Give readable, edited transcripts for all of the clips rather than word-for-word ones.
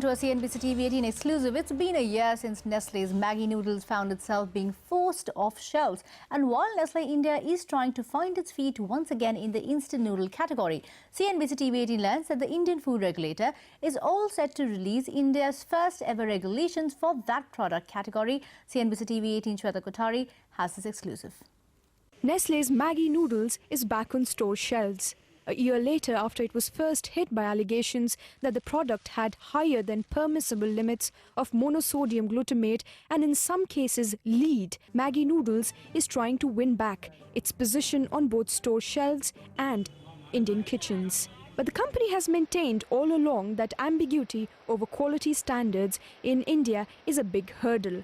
to a CNBC-TV18 exclusive. It's been a year since Nestle's Maggi noodles found itself being forced off shelves. And while Nestle India is trying to find its feet once again in the instant noodle category, CNBC-TV18 learns that the Indian food regulator is all set to release India's first ever regulations for that product category. CNBC-TV18 Shweta Kothari has this exclusive. Nestle's Maggi noodles is back on store shelves. A year later, after it was first hit by allegations that the product had higher than permissible limits of monosodium glutamate and in some cases lead, Maggi noodles is trying to win back its position on both store shelves and Indian kitchens. But the company has maintained all along that ambiguity over quality standards in India is a big hurdle.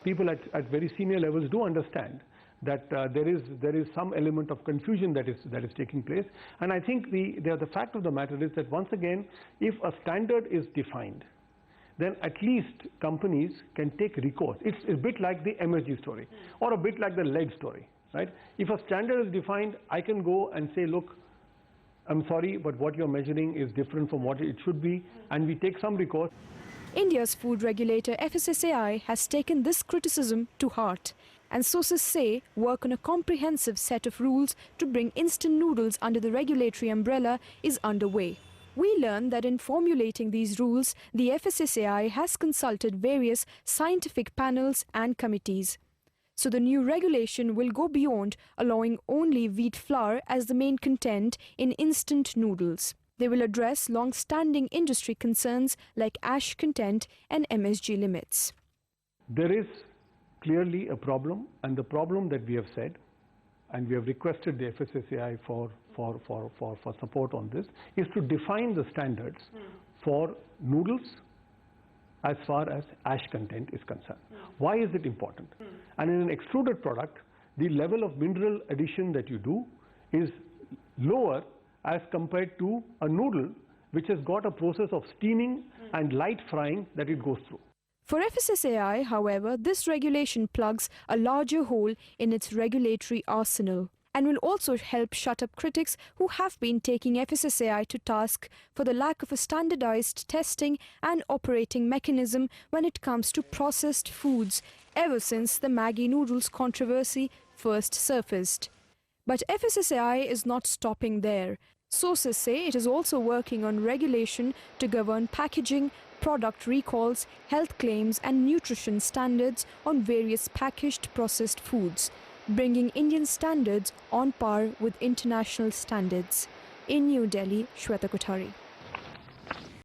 People at very senior levels do understand that there is some element of confusion that is taking place, and I think the fact of the matter is that once again, if a standard is defined, then at least companies can take recourse. It's a bit like the MSG story, or a bit like the lead story, right? If a standard is defined, I can go and say, look, I'm sorry, but what you're measuring is different from what it should be, and we take some recourse. India's food regulator FSSAI has taken this criticism to heart, and sources say work on a comprehensive set of rules to bring instant noodles under the regulatory umbrella is underway. We learn that in formulating these rules, the FSSAI has consulted various scientific panels and committees. So the new regulation will go beyond allowing only wheat flour as the main content in instant noodles. They will address long-standing industry concerns like ash content and MSG limits. There is clearly a problem, and the problem that we have said, and we have requested the FSSAI for support on this, is to define the standards for noodles as far as ash content is concerned. Why is it important? And in an extruded product, the level of mineral addition that you do is lower as compared to a noodle which has got a process of steaming and light frying that it goes through. For FSSAI, however, this regulation plugs a larger hole in its regulatory arsenal and will also help shut up critics who have been taking FSSAI to task for the lack of a standardized testing and operating mechanism when it comes to processed foods ever since the Maggi noodles controversy first surfaced. But FSSAI is not stopping there. Sources say it is also working on regulation to govern packaging, product recalls, health claims and nutrition standards on various packaged processed foods, bringing Indian standards on par with international standards. In New Delhi, Shweta Kothari.